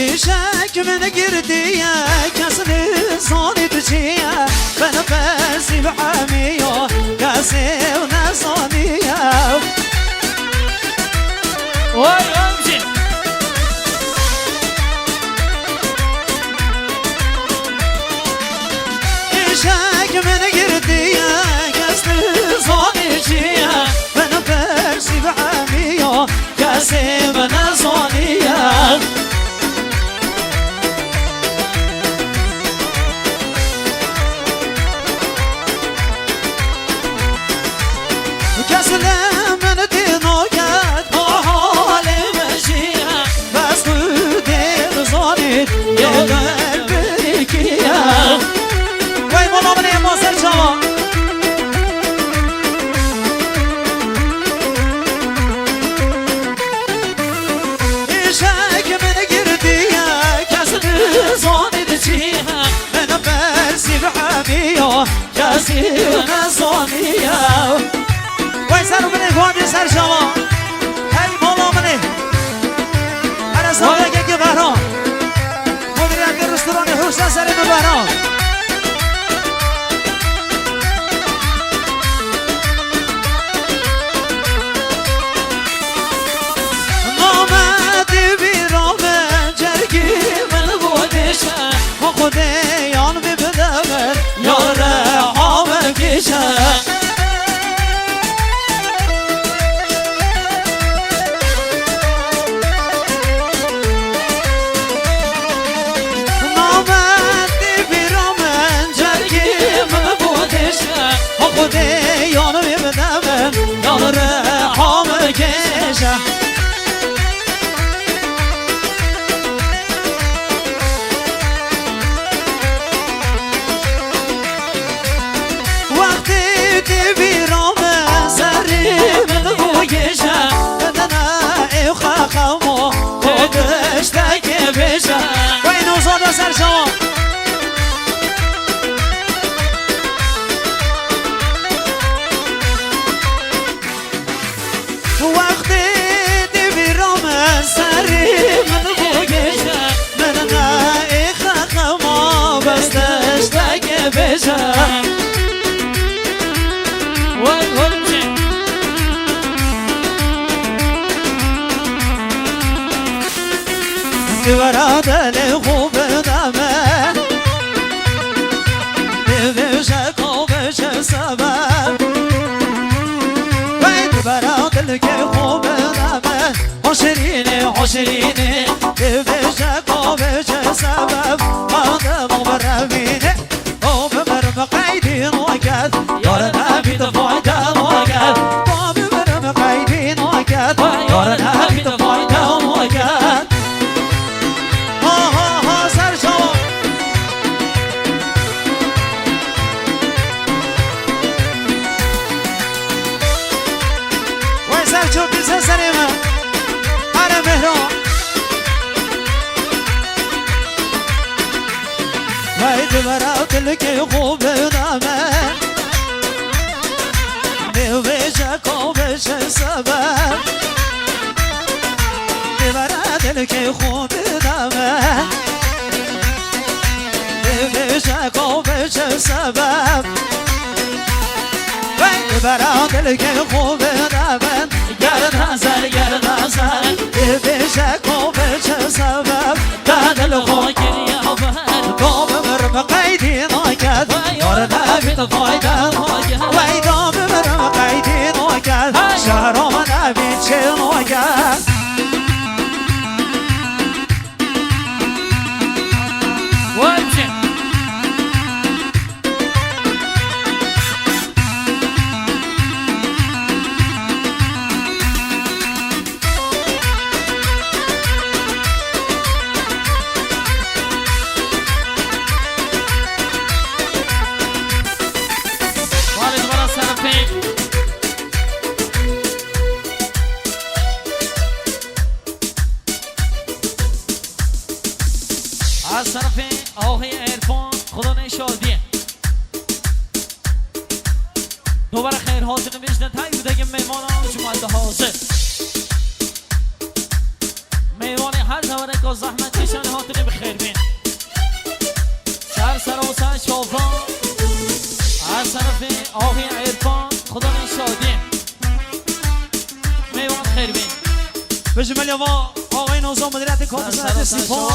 شک من گردیه کسی نزانی چیه من بسی بحمیه کسی نزانیه وای امجی شک من گردیه کسی نزانی چیه من بسی بحمیه کسی نزانیه من تناقت حالي مشيها بس دير زانيت يا قلبك يا وي والله من يا مصر شباب إيشاك من قردية كاسد زانيت شيها من برسي بحبية كاسد زانية سر منه گوام سر شما هی بالا منه هر ساله که بهرام مدیریت رستوران حسن سر بهرام نامدی بیرام جرگی من بودشه خودی یان ببدم یاره حامل کشه خودی یانو بدم یار حامل کشه وقتی تی بیرام سری من بویشه بدنه ای خاقمو خودش تکه بشه و اینو زاده سر شما برادر خوب دمه بشه کابش سبب باید برادر که خوب دمه حشرینه حشرینه بشه کابش سبب آدم برمینه او ببرم قیدی ناکد یار نبید فایده ناکد او ببرم قیدی ناکد یار نبید فایده ناکد برات که خوب نامه نویشه کابش سبب برات که خوب نامه نویشه کابش سبب برات که خوب نامه گر نظر نویشه کابش سبب دادل خوکری قیدی ناکد یار نبید فایده ناکد ویدا ببرم قیدی ناکد شهرام نبید چه ناکد از طرف آقای عرفان خدا نشادیه دوباره خیر حاضر نوشتن تایی بوده که میمانان جمعه حاضر میوان هر ورک و زحمت کشان هاتونی بخیر بین سر و سر شوفان از طرف آقای عرفان خدا من شادی میوان خیر بین بجمل یوا آقای نوزان مدیریت کام سنت سیفان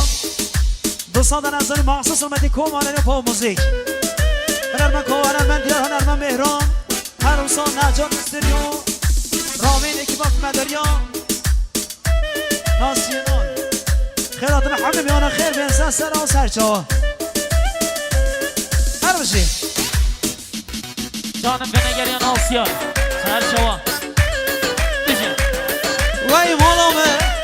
دوستان در نظر مخصوص اومدی کام آنه پا موزیک هنرمن کو هنرمن دیار هنرمن مهران هروسان نجات استریو رامین اکیباک مدریا ناسیونال خیراتنا همه بیانه خیر بینسن سر و سرچا هر بشی جانم بنگریان آسیان سر شوا بشین وای مولامه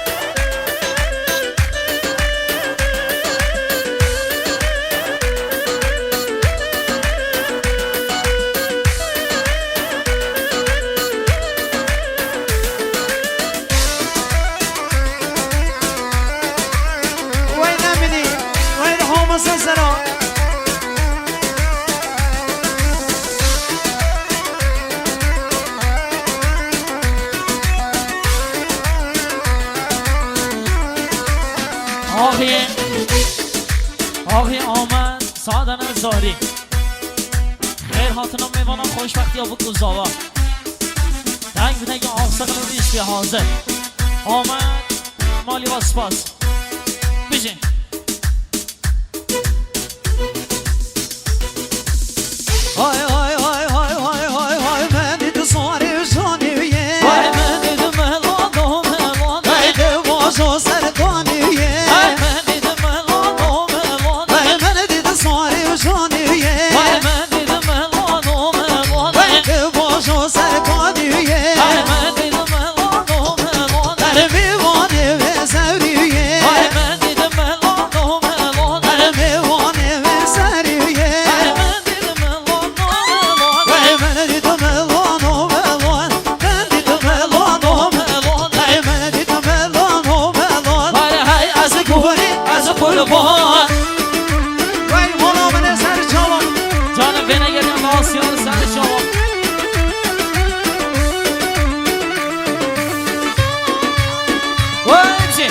آقای آمد سادن زاری خیر هاتنا میوانم خوشبختی ها بود گذاوا دنگ بودن که آقساق ریش بیا حاضر آمد مالی و سپاس بشین های های های های های های های من دید سواری جانیویه های من دید ملان و ملان های ده باشو سرکانیویه های من دید ملان و ملان های من دید سواری جانیویه های من دید ملان و ملان های ده باشو سرکانیویه های من دید ملان و ملان در میوانه و سوریویه های من دید ملان و ملان در میوانه و سوریویه های من دید ملان و ملان های من دید ملان و ملان من دید ملان و ملان های من دید ملان و ملان های از گوری از قربان وای مولا من سر جوان جانم بنگریان آسیان سر شما وای بشین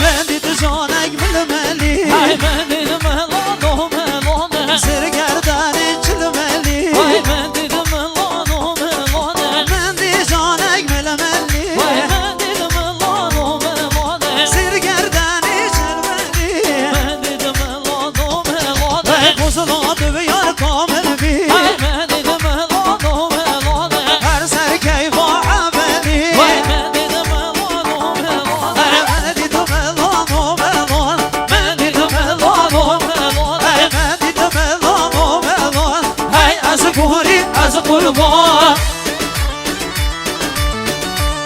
من دید جانک ململی های من دید ملان و ملان سرگردن چلملی های من دید ملان و ملان من دید جانک ململی های من دید ملان و ملان سرگردن چلملی من دید ملان و ملان و قصلات و یار کامل بی های من دید ملان و ملان هر سر کیف و عملی های من دید ملان و ملان من دید ملان و ملان من دید ملان و ملان من دید ملان و ملان های از گوری از قربان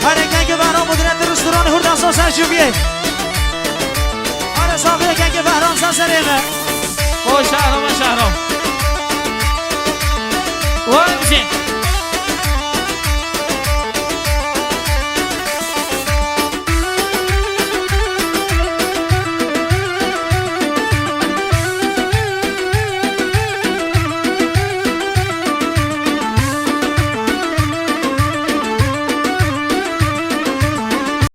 هر کنگ برام مدیریت رستوران هردستان سرچوبیه آره ساقی کنگ برام سرسریقه او شهرام شهرام وای بشین